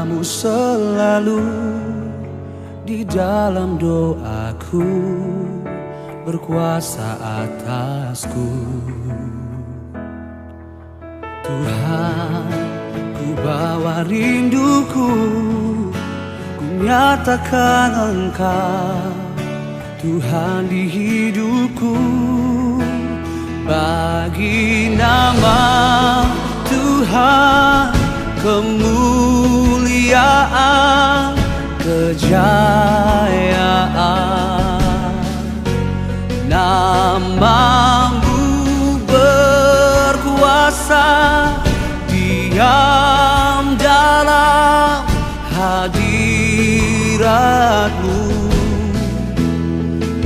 Namamu selalu di dalam doaku, berkuasa atasku. Tuhan, ku bawa rinduku, ku nyatakan Engkau Tuhan di hidupku. Bagi nama Tuhan kemuliaan, kejayaan. Namamu berkuasa, diam dalam hadirat-Mu.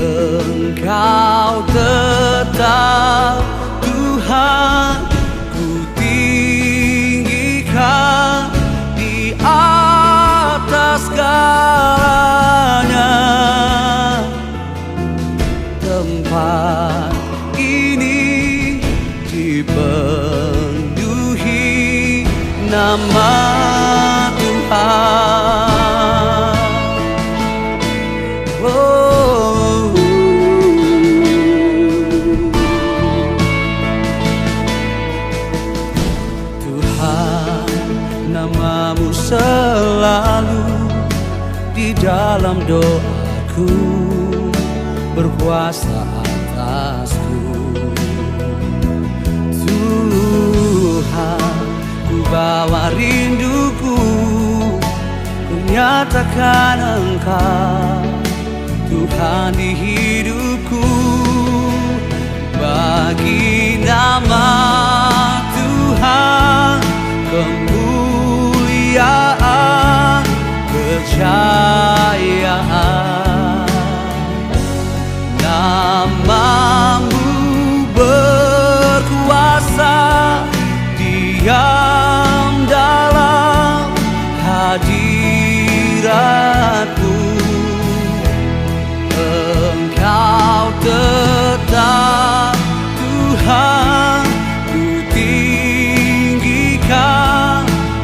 Engkau tetap Tuhan, ku tinggikan di atas segalanya. Tempat ini dipenuhi nama Tuhan. Namamu selalu di dalam doaku, berkuasa atasku. Tuhan, ku bawa rinduku, ku nyatakan Engkau Tuhan di hidupku. Bagi nama Tuhan kemuliaan, kejayaan. Namamu berkuasa, diam dalam hadirat-Mu. Engkau tetap Tuhan, ku tinggikan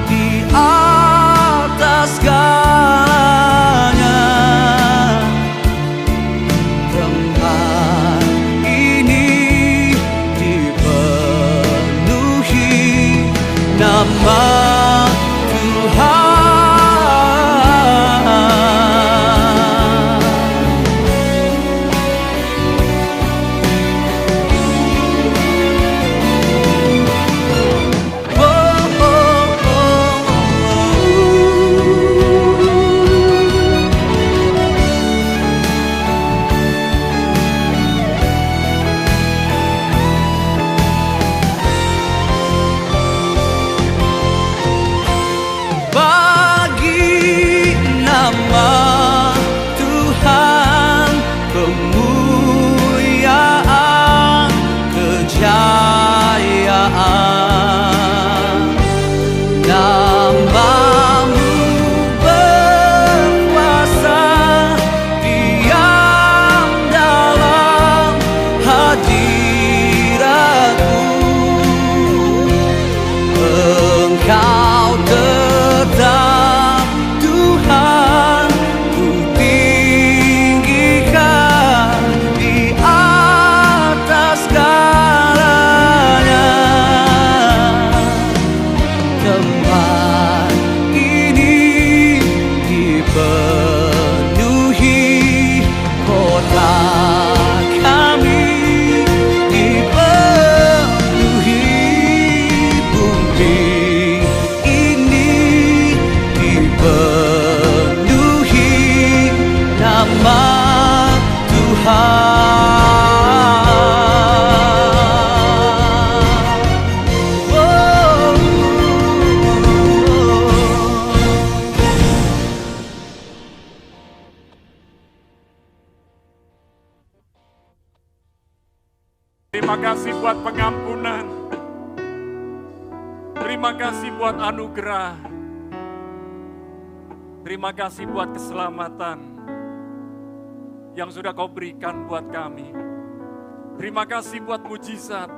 di atas segalanya. Tempat ini dipenuhi nama Tuhan. Bagi nama Tuhan kemuliaan, kejayaan. Namamu berkuasa, diam dalam hadirat-Mu. Engkau tetap Tuhan, ku tinggikan di atas segalanya. Tempat ini dipenuhi, kota kami dipenuhi, bumi ini dipenuhi nama Tuhan. Terima kasih buat pengampunan. Terima kasih buat anugerah. Terima kasih buat keselamatan yang sudah Kau berikan buat kami. Terima kasih buat mujizat.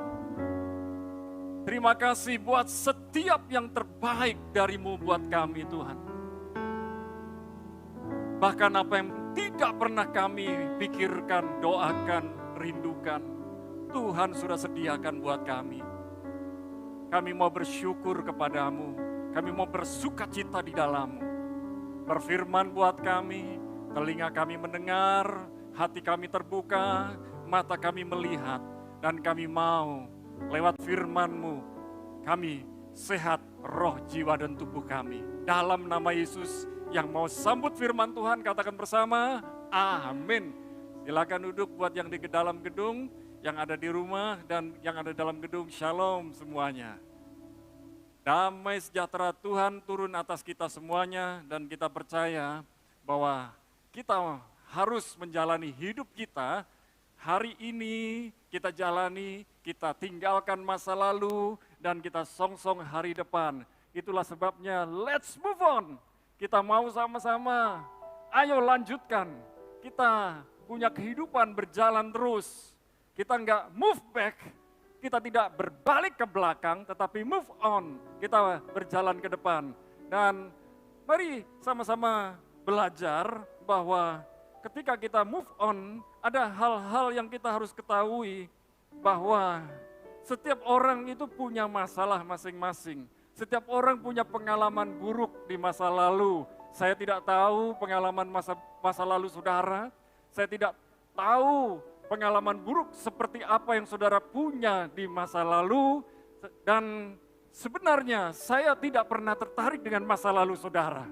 Terima kasih buat setiap yang terbaik dari-Mu buat kami, Tuhan. Bahkan apa yang tidak pernah kami pikirkan, doakan, rindukan, Tuhan sudah sediakan buat kami. Kami mau bersyukur kepadamu, kami mau bersuka cita di dalam-Mu. Berfirman buat kami, telinga kami mendengar, hati kami terbuka, mata kami melihat, dan kami mau lewat firman-Mu, kami sehat roh, jiwa, dan tubuh kami. Dalam nama Yesus yang mau sambut firman Tuhan, katakan bersama, amin. Silakan duduk buat yang di dalam gedung, yang ada di rumah, dan yang ada dalam gedung, shalom semuanya. Damai sejahtera Tuhan turun atas kita semuanya, dan kita percaya bahwa kita harus menjalani hidup kita. Hari ini kita jalani, kita tinggalkan masa lalu, dan kita song-song hari depan. Itulah sebabnya let's move on. Kita mau sama-sama, ayo lanjutkan. Kita punya kehidupan berjalan terus. Kita enggak move back, kita tidak berbalik ke belakang, tetapi move on. Kita berjalan ke depan. Dan mari sama-sama belajar bahwa ketika kita move on, ada hal-hal yang kita harus ketahui bahwa setiap orang itu punya masalah masing-masing. Setiap orang punya pengalaman buruk di masa lalu. Saya tidak tahu pengalaman masa lalu saudara. Saya tidak tahu pengalaman buruk seperti apa yang saudara punya di masa lalu. Dan sebenarnya saya tidak pernah tertarik dengan masa lalu saudara.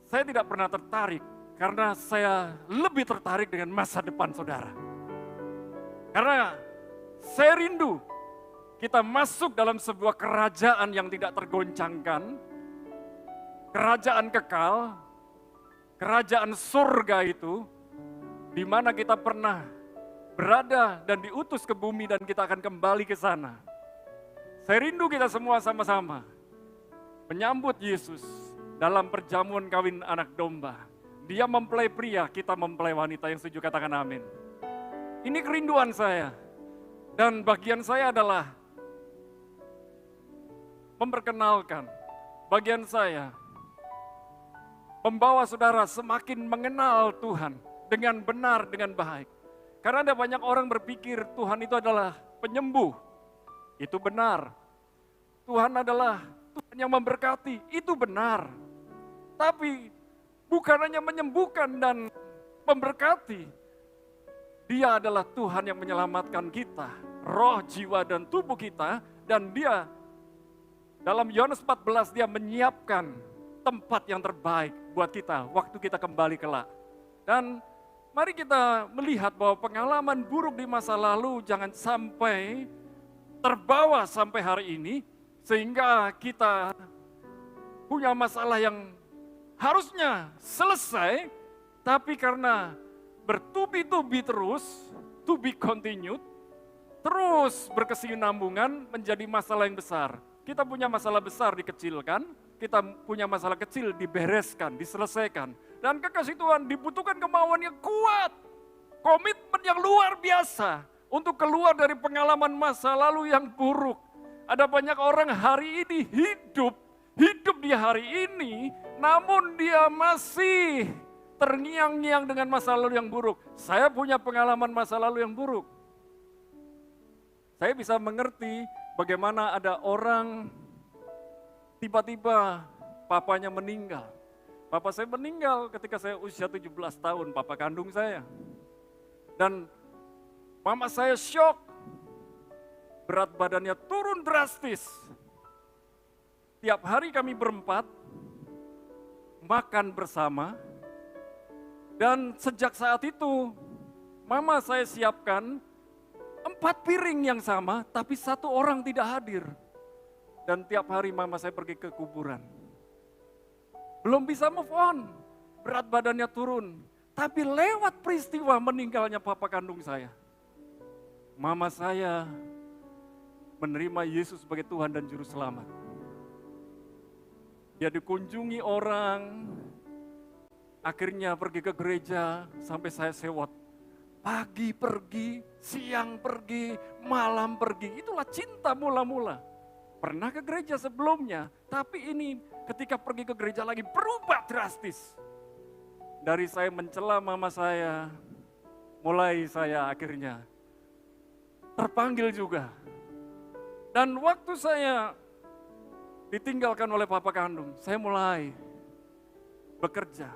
Saya tidak pernah tertarik karena saya lebih tertarik dengan masa depan saudara. Karena saya rindu kita masuk dalam sebuah kerajaan yang tidak tergoncangkan, kerajaan kekal, kerajaan surga itu, di mana kita pernah berada dan diutus ke bumi dan kita akan kembali ke sana. Saya rindu kita semua sama-sama menyambut Yesus dalam perjamuan kawin anak domba. Dia mempelai pria, kita mempelai wanita. Yang setuju katakan amin. Ini kerinduan saya. Dan bagian saya adalah memperkenalkan, bagian saya membawa saudara semakin mengenal Tuhan dengan benar, dengan baik. Karena ada banyak orang berpikir Tuhan itu adalah penyembuh. Itu benar. Tuhan adalah Tuhan yang memberkati. Itu benar. Tapi bukan hanya menyembuhkan dan memberkati. Dia adalah Tuhan yang menyelamatkan kita. Roh, jiwa, dan tubuh kita. Dan dia dalam Yohanes 14 dia menyiapkan tempat yang terbaik buat kita waktu kita kembali kelak. Dan mari kita melihat bahwa pengalaman buruk di masa lalu jangan sampai terbawa sampai hari ini sehingga kita punya masalah yang harusnya selesai, tapi karena bertubi-tubi terus, to be continued, terus berkesinambungan menjadi masalah yang besar. Kita punya masalah besar dikecilkan, kita punya masalah kecil dibereskan, diselesaikan. Dan kekasih Tuhan dibutuhkan kemauan yang kuat, komitmen yang luar biasa untuk keluar dari pengalaman masa lalu yang buruk. Ada banyak orang hari ini hidup di hari ini, namun dia masih terngiang-ngiang dengan masa lalu yang buruk. Saya punya pengalaman masa lalu yang buruk. Saya bisa mengerti bagaimana ada orang tiba-tiba papanya meninggal. Papa saya meninggal ketika saya usia 17 tahun, papa kandung saya. Dan mama saya syok, berat badannya turun drastis. Tiap hari kami berempat makan bersama. Dan sejak saat itu, mama saya siapkan 4 piring yang sama, tapi 1 orang tidak hadir. Dan tiap hari mama saya pergi ke kuburan. Belum bisa move on, berat badannya turun. Tapi lewat peristiwa meninggalnya papa kandung saya, mama saya menerima Yesus sebagai Tuhan dan Juru Selamat. Dia dikunjungi orang, akhirnya pergi ke gereja sampai saya sewot. Pagi pergi, siang pergi, malam pergi. Itulah cinta mula-mula. Pernah ke gereja sebelumnya, tapi ini ketika pergi ke gereja lagi berubah drastis. dari saya mencela mama saya, mulai saya akhirnya terpanggil juga. Dan waktu saya ditinggalkan oleh papa kandung, saya mulai bekerja.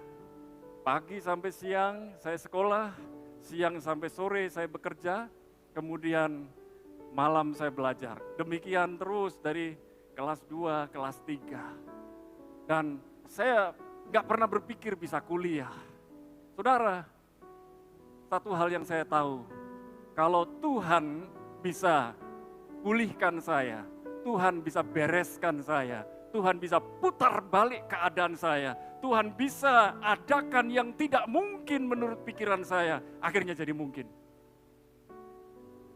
Pagi sampai siang saya sekolah, siang sampai sore saya bekerja, kemudian malam saya belajar. Demikian terus dari kelas 2, kelas 3. Dan saya gak pernah berpikir bisa kuliah. Saudara, satu hal yang saya tahu, kalau Tuhan bisa pulihkan saya, Tuhan bisa bereskan saya, Tuhan bisa putar balik keadaan saya, Tuhan bisa adakan yang tidak mungkin menurut pikiran saya, akhirnya jadi mungkin.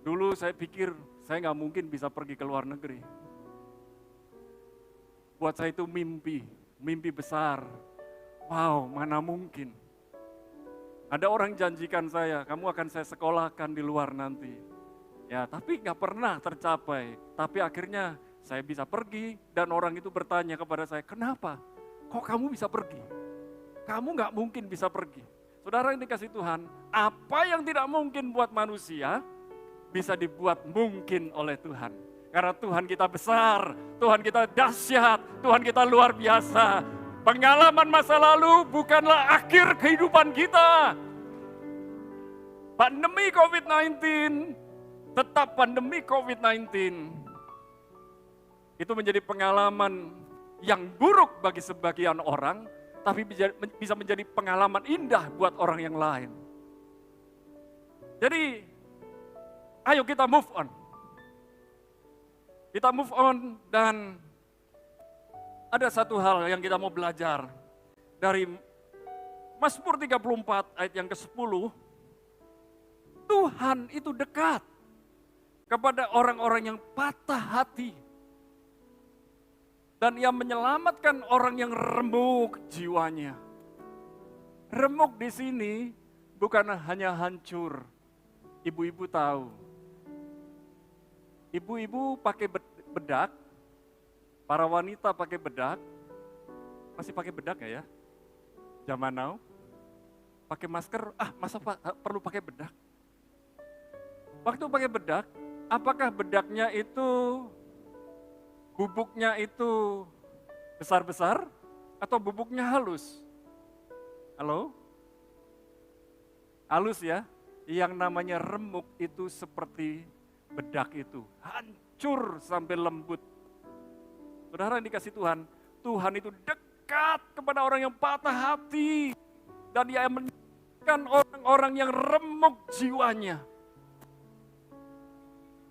Dulu saya pikir saya nggak mungkin bisa pergi ke luar negeri. Buat saya itu mimpi besar. Wow, mana mungkin. Ada orang janjikan saya, kamu akan saya sekolahkan di luar nanti. Ya, tapi nggak pernah tercapai. Tapi akhirnya saya bisa pergi dan orang itu bertanya kepada saya, kenapa? Kok kamu bisa pergi? Kamu nggak mungkin bisa pergi. Saudara yang dikasih Tuhan, apa yang tidak mungkin buat manusia, bisa dibuat mungkin oleh Tuhan. Karena Tuhan kita besar, Tuhan kita dahsyat, Tuhan kita luar biasa. Pengalaman masa lalu bukanlah akhir kehidupan kita. Pandemi COVID-19, tetap pandemi COVID-19, itu menjadi pengalaman yang buruk bagi sebagian orang, tapi bisa menjadi pengalaman indah buat orang yang lain. Jadi, ayo kita move on. Kita move on dan ada satu hal yang kita mau belajar dari Mazmur 34 ayat yang ke-10. Tuhan itu dekat kepada orang-orang yang patah hati. Dan ia menyelamatkan orang yang remuk jiwanya. Remuk di sini bukan hanya hancur. Ibu-ibu tahu. Ibu-ibu pakai bedak, para wanita pakai bedak. Masih pakai bedak ya? Zaman now. Pakai masker, masa perlu pakai bedak? Waktu pakai bedak, apakah bedaknya itu, bubuknya itu besar-besar atau bubuknya halus? Halo? Halus ya? Yang namanya remuk itu seperti bedak itu. Hancur sampai lembut. Saudara yang dikasih Tuhan, Tuhan itu dekat kepada orang yang patah hati. Dan Ia menyembuhkan orang-orang yang remuk jiwanya.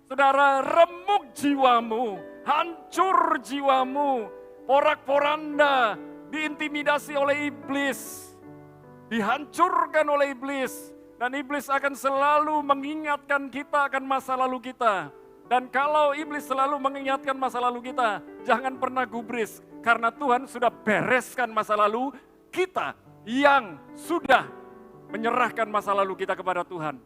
Saudara, remuk jiwamu, hancur jiwamu, porak-poranda, diintimidasi oleh iblis, dihancurkan oleh iblis, dan iblis akan selalu mengingatkan kita akan masa lalu kita. Dan kalau iblis selalu mengingatkan masa lalu kita, jangan pernah gubris, karena Tuhan sudah bereskan masa lalu kita yang sudah menyerahkan masa lalu kita kepada Tuhan.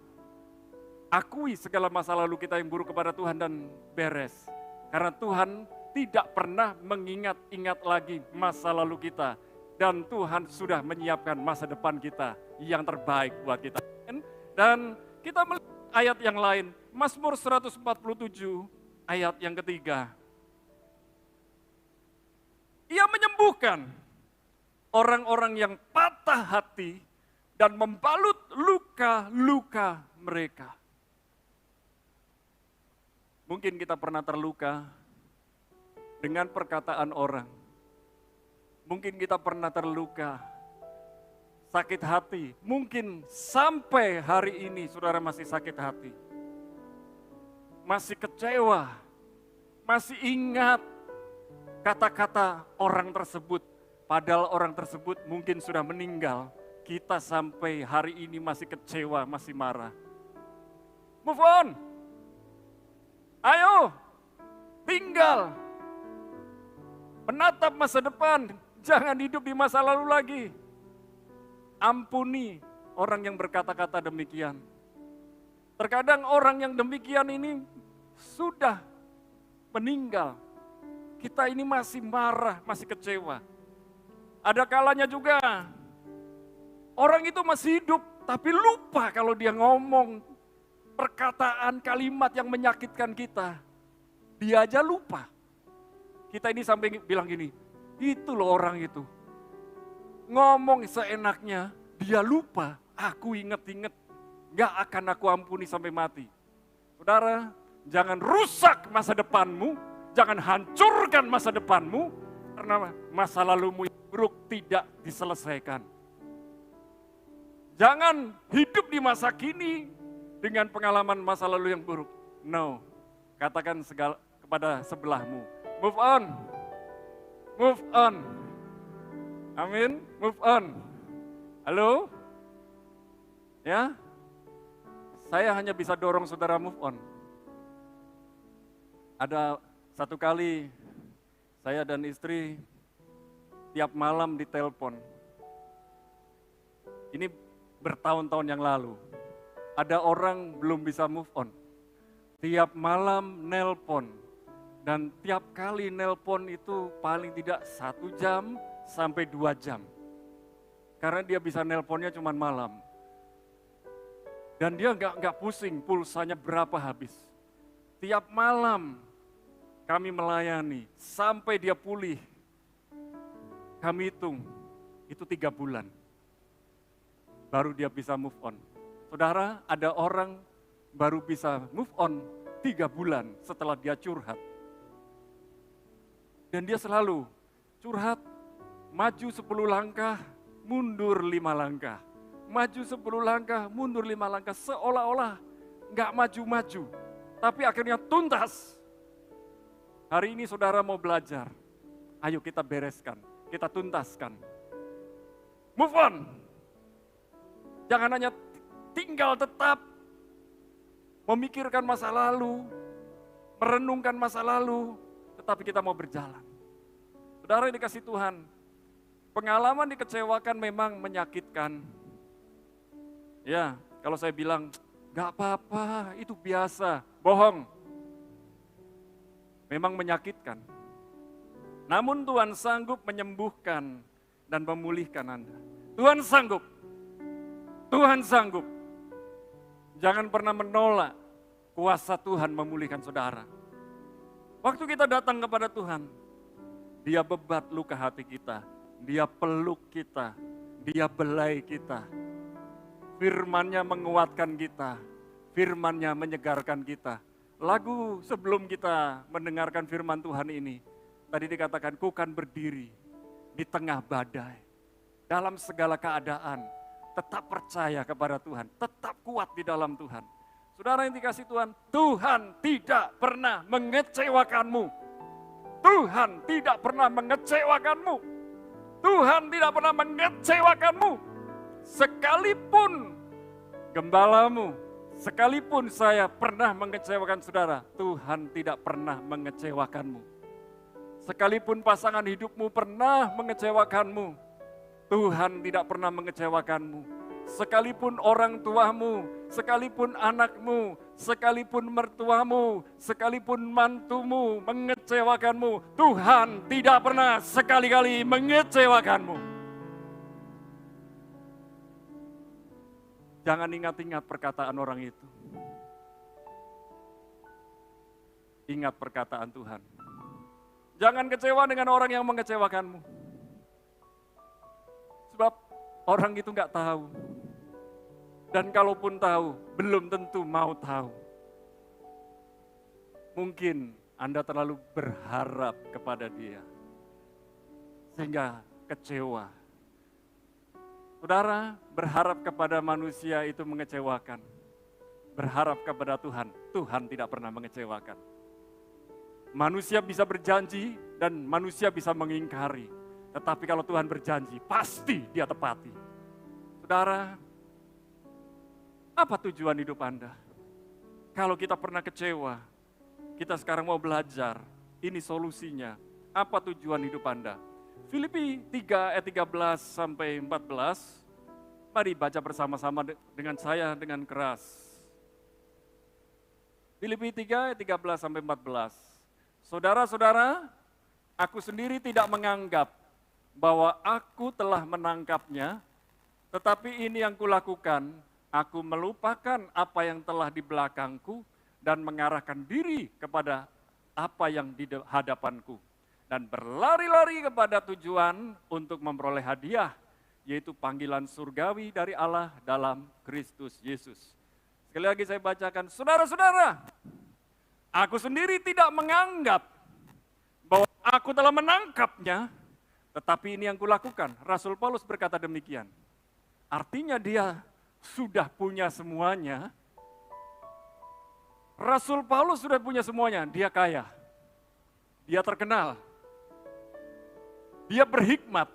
Akui segala masa lalu kita yang buruk kepada Tuhan dan beres. Karena Tuhan tidak pernah mengingat-ingat lagi masa lalu kita. Dan Tuhan sudah menyiapkan masa depan kita yang terbaik buat kita. Dan kita melihat ayat yang lain. Mazmur 147 ayat yang ketiga. Ia menyembuhkan orang-orang yang patah hati dan membalut luka-luka mereka. Mungkin kita pernah terluka dengan perkataan orang. Mungkin kita pernah terluka, sakit hati. Mungkin sampai hari ini saudara masih sakit hati. Masih kecewa, masih ingat kata-kata orang tersebut. Padahal orang tersebut mungkin sudah meninggal. Kita sampai hari ini masih kecewa, masih marah. Move on. Ayo, tinggal. Menatap masa depan, jangan hidup di masa lalu lagi. Ampuni orang yang berkata-kata demikian. Terkadang orang yang demikian ini sudah meninggal. Kita ini masih marah, masih kecewa. Ada kalanya juga Orang itu masih hidup, tapi lupa kalau dia ngomong perkataan kalimat yang menyakitkan kita. Dia aja lupa. Kita ini sampai bilang gini, itu loh orang itu. Ngomong seenaknya, dia lupa, aku inget-inget, gak akan aku ampuni sampai mati. Saudara, jangan rusak masa depanmu, jangan hancurkan masa depanmu, karena masa lalumu yang buruk tidak diselesaikan. Jangan hidup di masa kini dengan pengalaman masa lalu yang buruk. No, katakan kepada sebelahmu, move on, move on. Amin, move on. Halo? Ya? Saya hanya bisa dorong saudara move on. Ada satu kali saya dan istri tiap malam ditelepon. Ini bertahun-tahun yang lalu. Ada orang belum bisa move on. Tiap malam nelpon. Dan tiap kali nelpon itu paling tidak 1 jam sampai 2 jam. Karena dia bisa nelponnya cuma malam. Dan dia nggak pusing pulsanya berapa habis. Tiap malam kami melayani sampai dia pulih. Kami hitung itu 3 bulan. Baru dia bisa move on. Saudara, ada orang baru bisa move on 3 bulan setelah dia curhat. Dan dia selalu curhat, maju 10 langkah, mundur 5 langkah. Maju 10 langkah, mundur 5 langkah, seolah-olah nggak maju-maju. Tapi akhirnya tuntas. Hari ini saudara mau belajar, ayo kita bereskan, kita tuntaskan. Move on. Jangan hanya tinggal tetap memikirkan masa lalu, merenungkan masa lalu, tetapi kita mau berjalan. Saudara yang dikasih Tuhan, pengalaman dikecewakan memang menyakitkan. Ya, kalau saya bilang, gak apa-apa, itu biasa, bohong. Memang menyakitkan. Namun Tuhan sanggup menyembuhkan dan memulihkan Anda. Tuhan sanggup. Tuhan sanggup. Jangan pernah menolak kuasa Tuhan memulihkan saudara. Waktu kita datang kepada Tuhan, Dia bebat luka hati kita, Dia peluk kita, Dia belai kita. Firman-Nya menguatkan kita, Firman-Nya menyegarkan kita. Lagu sebelum kita mendengarkan firman Tuhan ini, tadi dikatakan, ku kan berdiri di tengah badai. Dalam segala keadaan, tetap percaya kepada Tuhan, tetap kuat di dalam Tuhan. Saudara yang dikasih Tuhan, Tuhan tidak pernah mengecewakanmu. Tuhan tidak pernah mengecewakanmu. Tuhan tidak pernah mengecewakanmu. Sekalipun gembalamu, sekalipun saya pernah mengecewakan saudara, Tuhan tidak pernah mengecewakanmu. Sekalipun pasangan hidupmu pernah mengecewakanmu, Tuhan tidak pernah mengecewakanmu. Sekalipun orang tuamu, sekalipun anakmu, sekalipun mertuamu, sekalipun mantumu mengecewakanmu, Tuhan tidak pernah sekali-kali mengecewakanmu. Jangan ingat-ingat perkataan orang itu. Ingat perkataan Tuhan. Jangan kecewa dengan orang yang mengecewakanmu. Sebab orang itu nggak tahu. Dan kalaupun tahu, belum tentu mau tahu. Mungkin Anda terlalu berharap kepada dia. Sehingga kecewa. Saudara, berharap kepada manusia itu mengecewakan. Berharap kepada Tuhan, Tuhan tidak pernah mengecewakan. Manusia bisa berjanji dan manusia bisa mengingkari. Tetapi kalau Tuhan berjanji, pasti dia tepati. Saudara, apa tujuan hidup Anda? Kalau kita pernah kecewa, kita sekarang mau belajar, ini solusinya. Apa tujuan hidup Anda? Filipi 3 ayat 13 sampai 14, mari baca bersama-sama dengan saya dengan keras. Filipi 3 ayat 13 sampai 14. Saudara-saudara, aku sendiri tidak menganggap bahwa aku telah menangkapnya Tetapi ini yang kulakukan, aku melupakan apa yang telah di belakangku dan mengarahkan diri kepada apa yang di hadapanku. Dan berlari-lari kepada tujuan untuk memperoleh hadiah, yaitu panggilan surgawi dari Allah dalam Kristus Yesus. Sekali lagi saya bacakan, saudara-saudara, aku sendiri tidak menganggap bahwa aku telah menangkapnya, tetapi ini yang kulakukan. Rasul Paulus berkata demikian. Artinya dia sudah punya semuanya. Rasul Paulus sudah punya semuanya, dia kaya. Dia terkenal. Dia berhikmat.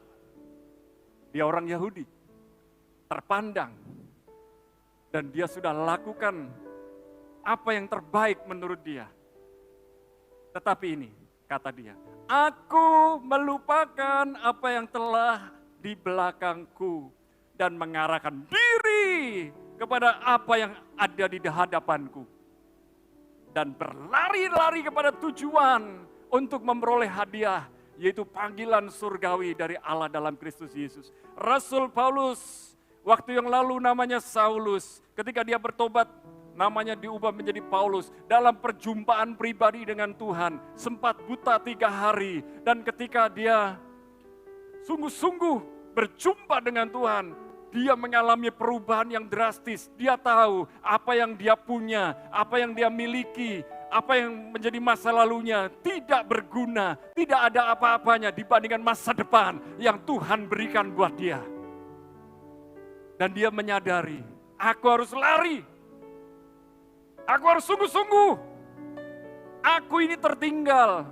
Dia orang Yahudi. Terpandang. Dan dia sudah lakukan apa yang terbaik menurut dia. Tetapi ini, kata dia, aku melupakan apa yang telah di belakangku dan mengarahkan diri kepada apa yang ada di hadapanku. Dan berlari-lari kepada tujuan untuk memperoleh hadiah, yaitu panggilan surgawi dari Allah dalam Kristus Yesus. Rasul Paulus, waktu yang lalu namanya Saulus, ketika dia bertobat, namanya diubah menjadi Paulus. Dalam perjumpaan pribadi dengan Tuhan, sempat buta 3 hari. Dan ketika dia sungguh-sungguh berjumpa dengan Tuhan, dia mengalami perubahan yang drastis. Dia tahu apa yang dia punya, apa yang dia miliki, apa yang menjadi masa lalunya tidak berguna, tidak ada apa-apanya dibandingkan masa depan yang Tuhan berikan buat dia. Dan dia menyadari, aku harus lari. Aku harus sungguh-sungguh. Aku ini tertinggal.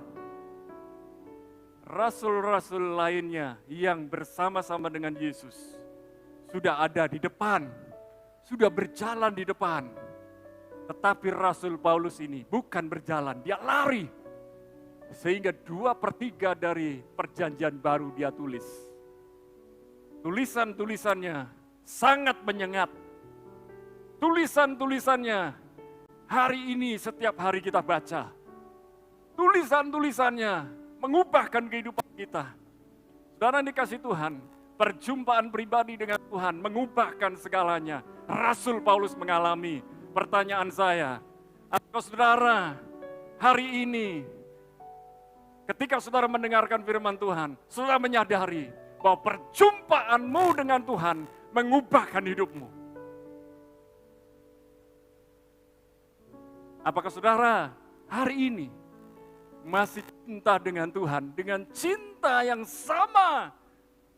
Rasul-rasul lainnya yang bersama-sama dengan Yesus sudah ada di depan, sudah berjalan di depan. Tetapi Rasul Paulus ini bukan berjalan, dia lari. Sehingga 2/3 dari perjanjian baru dia tulis. Tulisan-tulisannya sangat menyengat. Tulisan-tulisannya hari ini setiap hari kita baca. Tulisan-tulisannya mengubahkan kehidupan kita. Saudara dikasih Tuhan, perjumpaan pribadi dengan Tuhan mengubahkan segalanya. Rasul Paulus mengalami. Pertanyaan saya, apakah saudara hari ini ketika saudara mendengarkan firman Tuhan, saudara menyadari bahwa perjumpaanmu dengan Tuhan mengubahkan hidupmu? Apakah saudara hari ini masih cinta dengan Tuhan, dengan cinta yang sama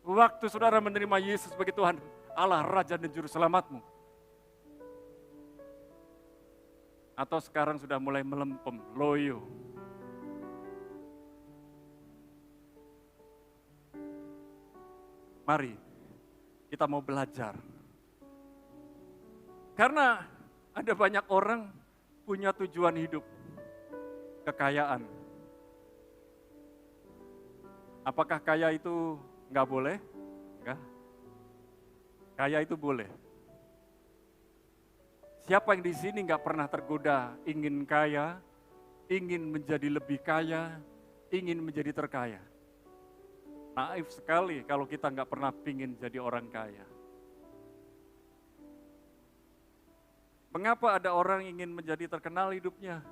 waktu saudara menerima Yesus sebagai Tuhan Allah, Raja dan Juru Selamatmu? Atau sekarang sudah mulai melempem, loyo? Mari kita mau belajar. Karena ada banyak orang punya tujuan hidup, kekayaan. Apakah kaya itu nggak boleh? Enggak. Kaya itu boleh. Siapa yang di sini nggak pernah tergoda ingin kaya, ingin menjadi lebih kaya, ingin menjadi terkaya? Naif sekali kalau kita nggak pernah pingin jadi orang kaya. Mengapa ada orang ingin menjadi terkenal hidupnya?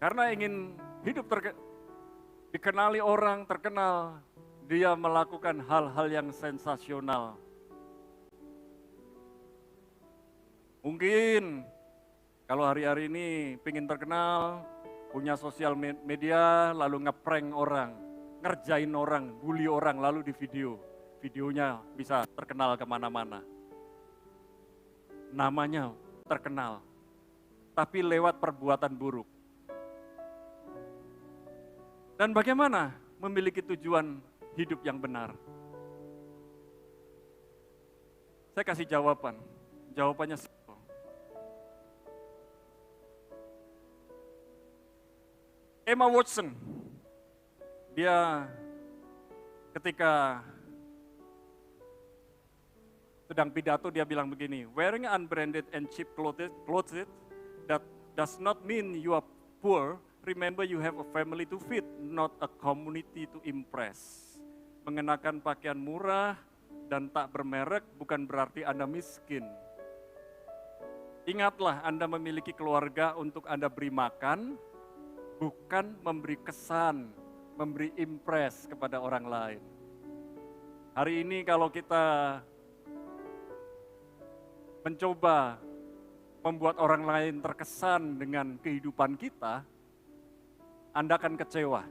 Karena ingin hidup dikenali orang, terkenal, dia melakukan hal-hal yang sensasional. Mungkin kalau hari-hari ini pengen terkenal, punya sosial media, lalu ngeprank orang, ngerjain orang, bully orang, lalu di video. Videonya bisa terkenal kemana-mana. Namanya terkenal, tapi lewat perbuatan buruk. Dan bagaimana memiliki tujuan hidup yang benar? Saya kasih jawaban. Jawabannya simple. Emma Watson, dia ketika sedang pidato dia bilang begini, wearing unbranded and cheap clothes that does not mean you are poor. Remember you have a family to feed, not a community to impress. mengenakan pakaian murah dan tak bermerek bukan berarti Anda miskin. Ingatlah Anda memiliki keluarga untuk Anda beri makan, bukan memberi kesan, memberi impress kepada orang lain. Hari ini kalau kita mencoba membuat orang lain terkesan dengan kehidupan kita, Anda akan kecewa.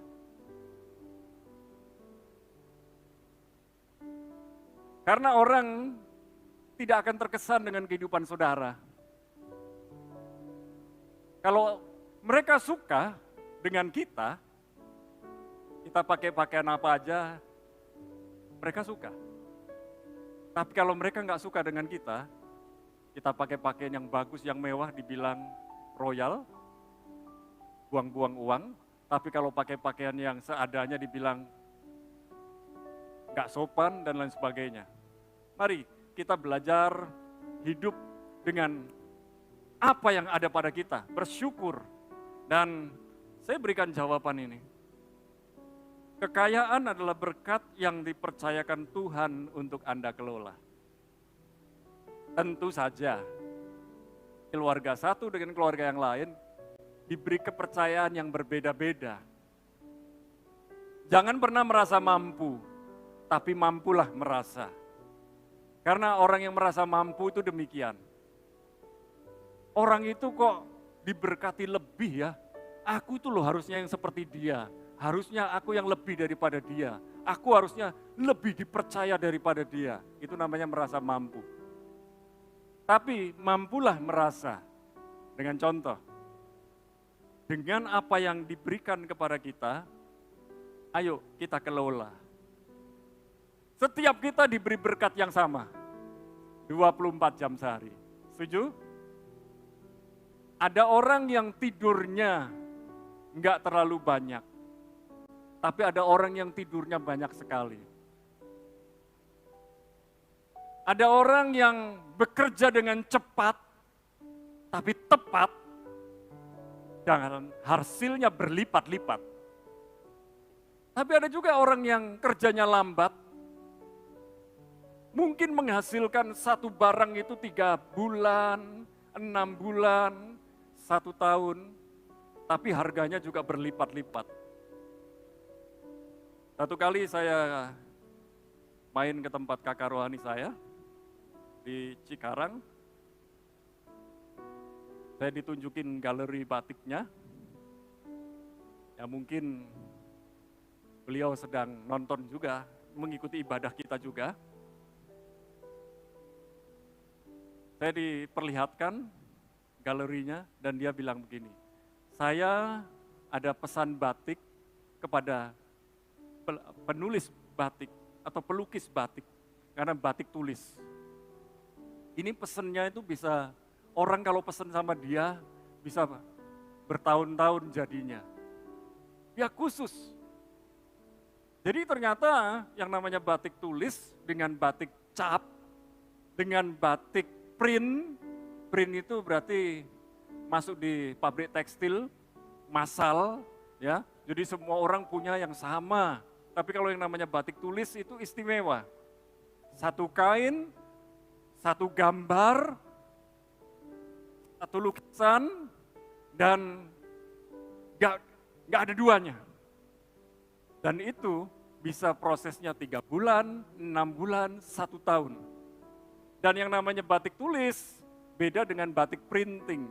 Karena orang tidak akan terkesan dengan kehidupan saudara. Kalau mereka suka dengan kita pakai pakaian apa aja, mereka suka. Tapi kalau mereka nggak suka dengan kita pakai pakaian yang bagus, yang mewah, dibilang royal, buang-buang uang. Tapi kalau pakai pakaian yang seadanya dibilang nggak sopan dan lain sebagainya. Mari kita belajar hidup dengan apa yang ada pada kita, bersyukur. Dan saya berikan jawaban ini. Kekayaan adalah berkat yang dipercayakan Tuhan untuk Anda kelola. Tentu saja, keluarga satu dengan keluarga yang lain diberi kepercayaan yang berbeda-beda. Jangan pernah merasa mampu, tapi mampulah merasa. Karena orang yang merasa mampu itu demikian. Orang itu kok diberkati lebih ya. Aku itu loh harusnya yang seperti dia. Harusnya aku yang lebih daripada dia. Aku harusnya lebih dipercaya daripada dia. Itu namanya merasa mampu. Tapi mampulah merasa. Dengan contoh. Dengan apa yang diberikan kepada kita, ayo kita kelola. Setiap kita diberi berkat yang sama. 24 jam sehari. Setuju? Ada orang yang tidurnya enggak terlalu banyak. Tapi ada orang yang tidurnya banyak sekali. Ada orang yang bekerja dengan cepat, tapi tepat, dan hasilnya berlipat-lipat. Tapi ada juga orang yang kerjanya lambat, mungkin menghasilkan satu barang itu 3 bulan, 6 bulan, 1 tahun, tapi harganya juga berlipat-lipat. Satu kali saya main ke tempat kakak rohani saya di Cikarang. Saya ditunjukin galeri batiknya. Ya mungkin beliau sedang nonton juga, mengikuti ibadah kita juga. Saya diperlihatkan galerinya dan dia bilang begini, saya ada pesan batik kepada penulis batik atau pelukis batik, karena batik tulis. Ini pesennya itu bisa, orang kalau pesen sama dia bisa bertahun-tahun jadinya. Ya khusus. Jadi ternyata yang namanya batik tulis dengan batik cap, dengan batik print itu berarti masuk di pabrik tekstil, massal, ya. Jadi semua orang punya yang sama. Tapi kalau yang namanya batik tulis itu istimewa. Satu kain, satu gambar, satu lukisan, dan gak ada duanya. Dan itu bisa prosesnya 3 bulan, 6 bulan, 1 tahun. Dan yang namanya batik tulis, beda dengan batik printing.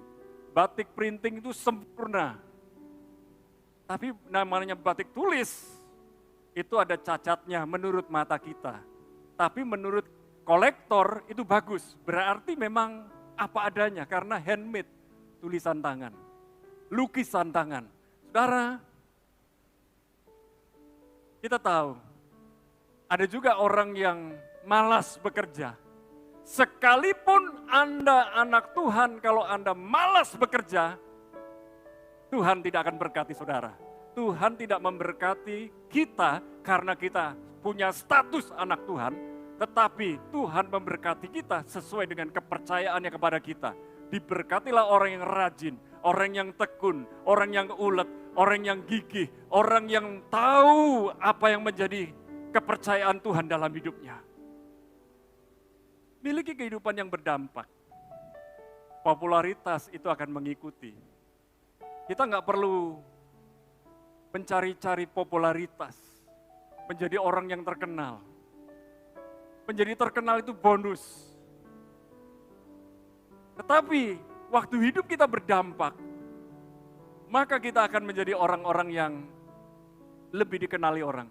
Batik printing itu sempurna. Tapi namanya batik tulis, itu ada cacatnya menurut mata kita. Tapi menurut kolektor itu bagus. Berarti memang apa adanya, karena handmade, tulisan tangan, lukisan tangan. Saudara, kita tahu, ada juga orang yang malas bekerja. Sekalipun Anda anak Tuhan, kalau Anda malas bekerja, Tuhan tidak akan berkati saudara. Tuhan tidak memberkati kita karena kita punya status anak Tuhan, tetapi Tuhan memberkati kita sesuai dengan kepercayaannya kepada kita. Diberkatilah orang yang rajin, orang yang tekun, orang yang ulet, orang yang gigih, orang yang tahu apa yang menjadi kepercayaan Tuhan dalam hidupnya. Miliki kehidupan yang berdampak. Popularitas itu akan mengikuti. Kita nggak perlu mencari-cari popularitas, menjadi orang yang terkenal. Menjadi terkenal itu bonus. Tetapi waktu hidup kita berdampak, maka kita akan menjadi orang-orang yang lebih dikenali orang.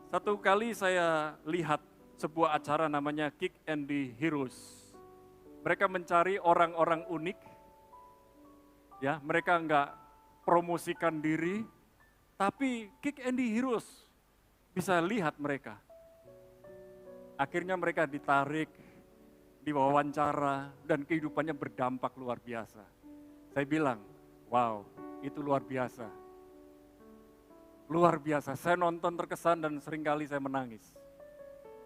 Satu kali saya lihat sebuah acara namanya Kick and the Heroes. Mereka mencari orang-orang unik, ya mereka nggak promosikan diri, tapi Kick and the Heroes bisa lihat mereka. Akhirnya mereka ditarik, diwawancara, dan kehidupannya berdampak luar biasa. Saya bilang, wow, itu luar biasa. Luar biasa, saya nonton terkesan dan seringkali saya menangis.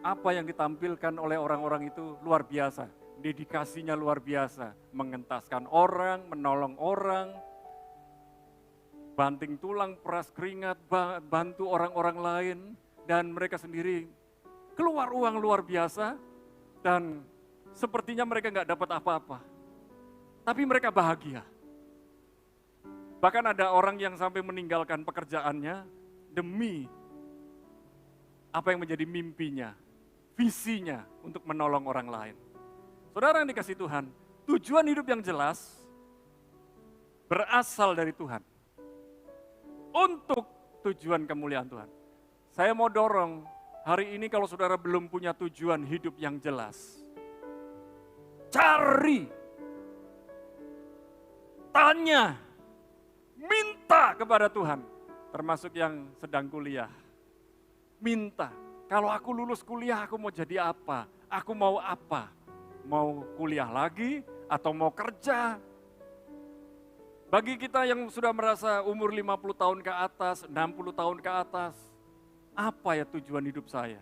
Apa yang ditampilkan oleh orang-orang itu luar biasa. Dedikasinya luar biasa, mengentaskan orang, menolong orang, banting tulang, peras keringat, bantu orang-orang lain, dan mereka sendiri keluar uang luar biasa, dan sepertinya mereka nggak dapat apa-apa. Tapi mereka bahagia. Bahkan ada orang yang sampai meninggalkan pekerjaannya demi apa yang menjadi mimpinya, visinya untuk menolong orang lain. Saudara yang dikasihi Tuhan, tujuan hidup yang jelas berasal dari Tuhan. Untuk tujuan kemuliaan Tuhan. Saya mau dorong hari ini kalau saudara belum punya tujuan hidup yang jelas, cari, tanya, minta kepada Tuhan. Termasuk yang sedang kuliah. Minta, kalau aku lulus kuliah aku mau jadi apa? Aku mau apa? Mau kuliah lagi atau mau kerja? Bagi kita yang sudah merasa umur 50 tahun ke atas, 60 tahun ke atas, apa ya tujuan hidup saya?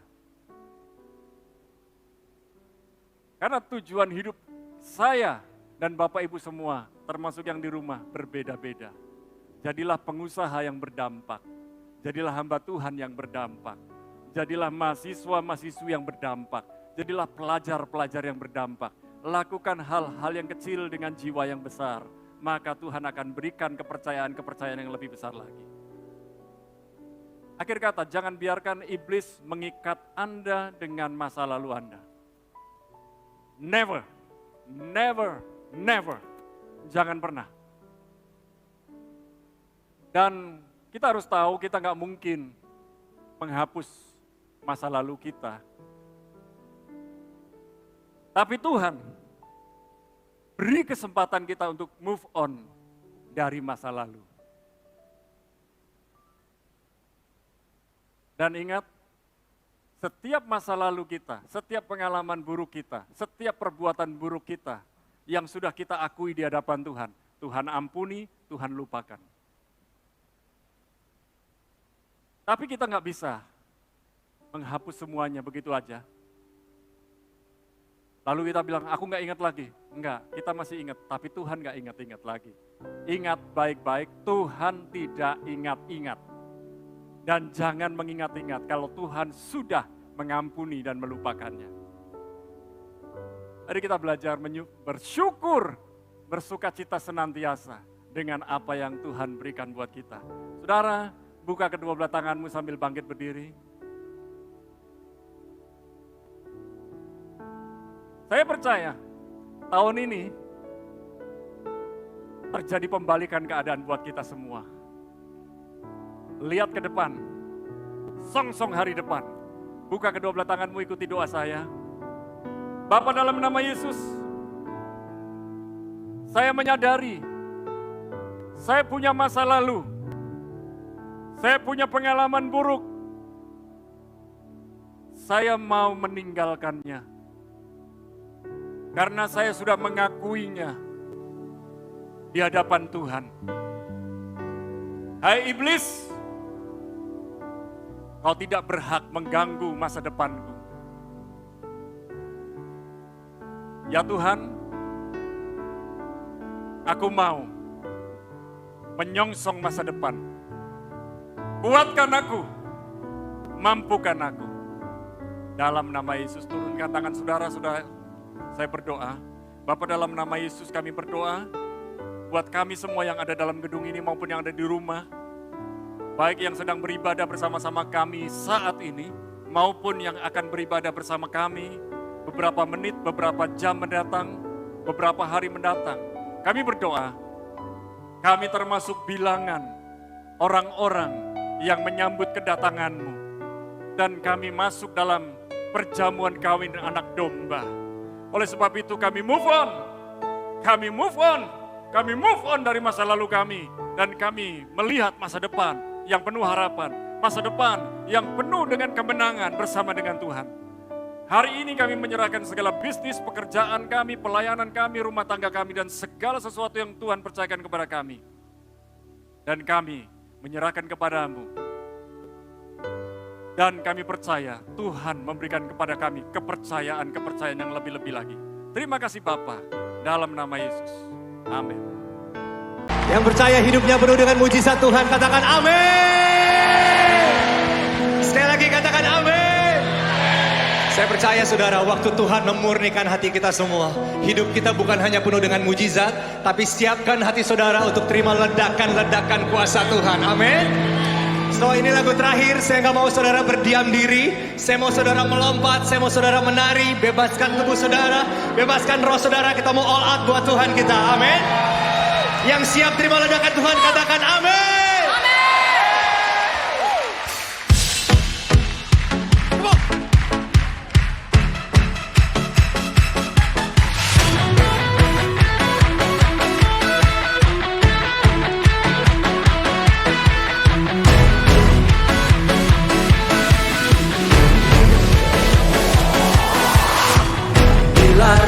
Karena tujuan hidup saya dan Bapak Ibu semua, termasuk yang di rumah, berbeda-beda. Jadilah pengusaha yang berdampak, jadilah hamba Tuhan yang berdampak, jadilah mahasiswa-mahasiswi yang berdampak, jadilah pelajar-pelajar yang berdampak. Lakukan hal-hal yang kecil dengan jiwa yang besar, maka Tuhan akan berikan kepercayaan-kepercayaan yang lebih besar lagi. Akhir kata, jangan biarkan iblis mengikat Anda dengan masa lalu Anda. Never, never, never. Jangan pernah. Dan kita harus tahu kita nggak mungkin menghapus masa lalu kita. Tapi Tuhan beri kesempatan kita untuk move on dari masa lalu. Dan ingat, setiap masa lalu kita, setiap pengalaman buruk kita, setiap perbuatan buruk kita yang sudah kita akui di hadapan Tuhan, Tuhan ampuni, Tuhan lupakan. Tapi kita nggak bisa menghapus semuanya begitu aja. Lalu kita bilang, aku nggak ingat lagi. Enggak, kita masih ingat, tapi Tuhan nggak ingat-ingat lagi. Ingat baik-baik, Tuhan tidak ingat-ingat. Dan jangan mengingat-ingat kalau Tuhan sudah mengampuni dan melupakannya. Mari kita belajar bersyukur, bersukacita senantiasa dengan apa yang Tuhan berikan buat kita. Saudara, buka kedua belah tanganmu sambil bangkit berdiri. Saya percaya tahun ini terjadi pembalikan keadaan buat kita semua. Lihat ke depan, song-song hari depan. Buka kedua belah tanganmu, ikuti doa saya. Bapa, dalam nama Yesus, saya menyadari saya punya masa lalu. Saya punya pengalaman buruk. Saya mau meninggalkannya. Karena saya sudah mengakuinya di hadapan Tuhan. Hai iblis, kau tidak berhak mengganggu masa depanku. Ya Tuhan, aku mau menyongsong masa depan. Kuatkan aku, mampukan aku. Dalam nama Yesus, turunkan tangan saudara, saya berdoa. Bapa, dalam nama Yesus kami berdoa, buat kami semua yang ada dalam gedung ini maupun yang ada di rumah, baik yang sedang beribadah bersama-sama kami saat ini, maupun yang akan beribadah bersama kami beberapa menit, beberapa jam mendatang, beberapa hari mendatang. Kami berdoa, kami termasuk bilangan orang-orang yang menyambut kedatangan-Mu. Dan kami masuk dalam perjamuan kawin anak domba. Oleh sebab itu kami move on. Kami move on. Kami move on dari masa lalu kami. Dan kami melihat masa depan yang penuh harapan. Masa depan yang penuh dengan kemenangan bersama dengan Tuhan. Hari ini kami menyerahkan segala bisnis, pekerjaan kami, pelayanan kami, rumah tangga kami, dan segala sesuatu yang Tuhan percayakan kepada kami. Dan kami menyerahkan kepada-Mu. Dan kami percaya Tuhan memberikan kepada kami kepercayaan yang lebih-lebih lagi. Terima kasih Bapa, dalam nama Yesus. Amin. Yang percaya hidupnya penuh dengan mujizat Tuhan, katakan amin. Sekali lagi katakan amin. Saya percaya saudara, waktu Tuhan memurnikan hati kita semua, hidup kita bukan hanya penuh dengan mujizat, tapi siapkan hati saudara untuk terima ledakan-ledakan kuasa Tuhan. Amin. So ini lagu terakhir, saya gak mau saudara berdiam diri. Saya mau saudara melompat, saya mau saudara menari. Bebaskan tubuh saudara, bebaskan roh saudara. Kita mau all out buat Tuhan kita, amin. Yang siap terima ledakan Tuhan, katakan amin.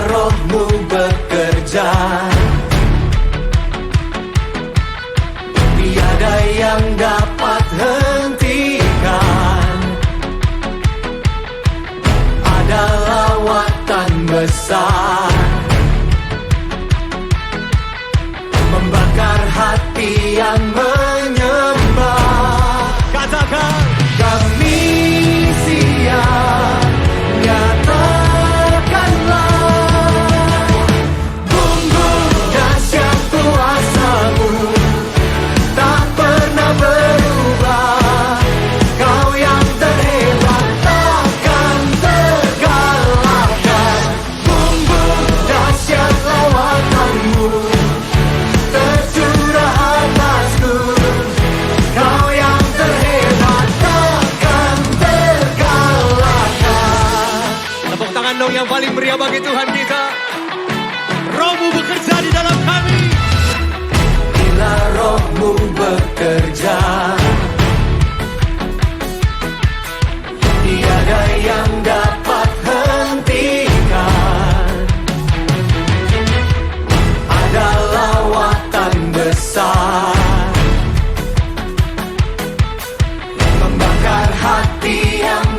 Roh-Mu bekerja, tiada yang dapat hentikan. Ada lawatan besar membakar hati yang menyembah. Katakan, kami siap, nyatakanlah yang paling meriah bagi Tuhan kita. Roh-Mu bekerja di dalam kami. Bila Roh-Mu bekerja, tiada yang dapat hentikan. Ada lawatan besar membakar hati yang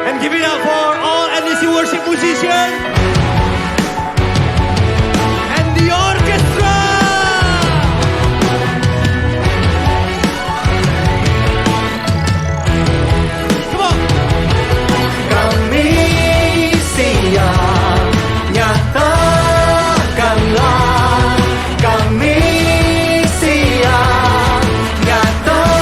and give it up for all NDC worship musicians and the orchestra. Come on. Kami siap, nyatakanlah. Kami siap, nyatakanlah.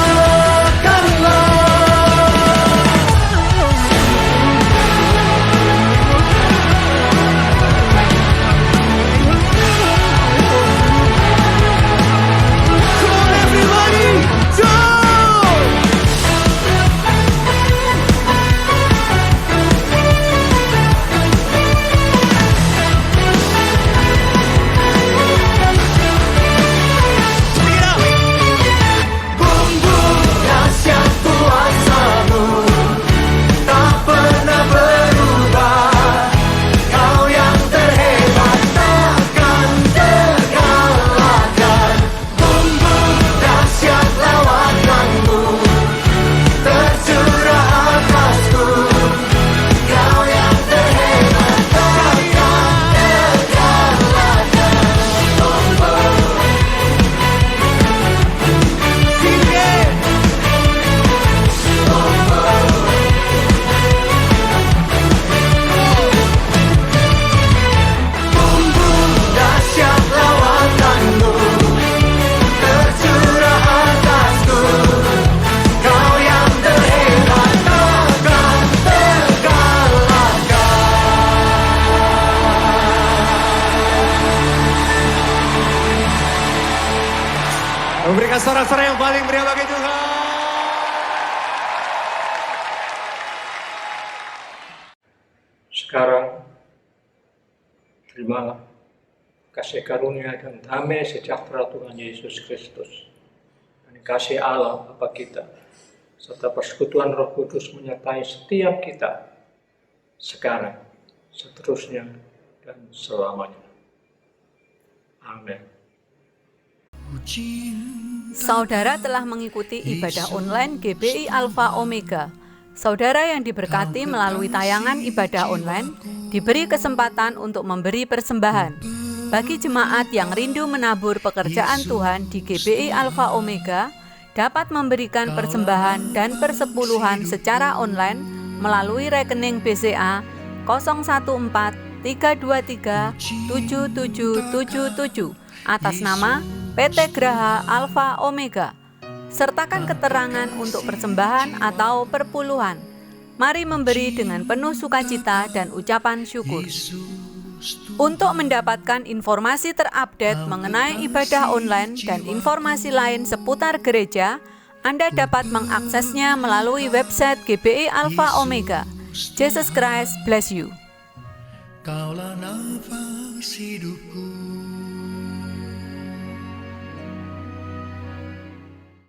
sorak-sorai yang paling meriah bagi Tuhan. Sekarang, terimalah kasih karunia dan damai sejahtera Tuhan Yesus Kristus. Dan kasih Allah Bapa kita, serta persekutuan Roh Kudus menyertai setiap kita, sekarang, seterusnya, dan selamanya. Amin. Saudara telah mengikuti ibadah online GBI Alpha Omega. Saudara yang diberkati melalui tayangan ibadah online diberi kesempatan untuk memberi persembahan. Bagi jemaat yang rindu menabur pekerjaan Tuhan di GBI Alpha Omega, dapat memberikan persembahan dan persepuluhan secara online melalui rekening BCA 014-323-7777 atas nama PT Graha Alpha Omega. Sertakan keterangan untuk persembahan atau perpuluhan. Mari memberi dengan penuh sukacita dan ucapan syukur. Untuk mendapatkan informasi terupdate mengenai ibadah online dan informasi lain seputar gereja, Anda dapat mengaksesnya melalui website GBI Alpha Omega. Jesus Christ bless you. Kaulah nafas hidupku.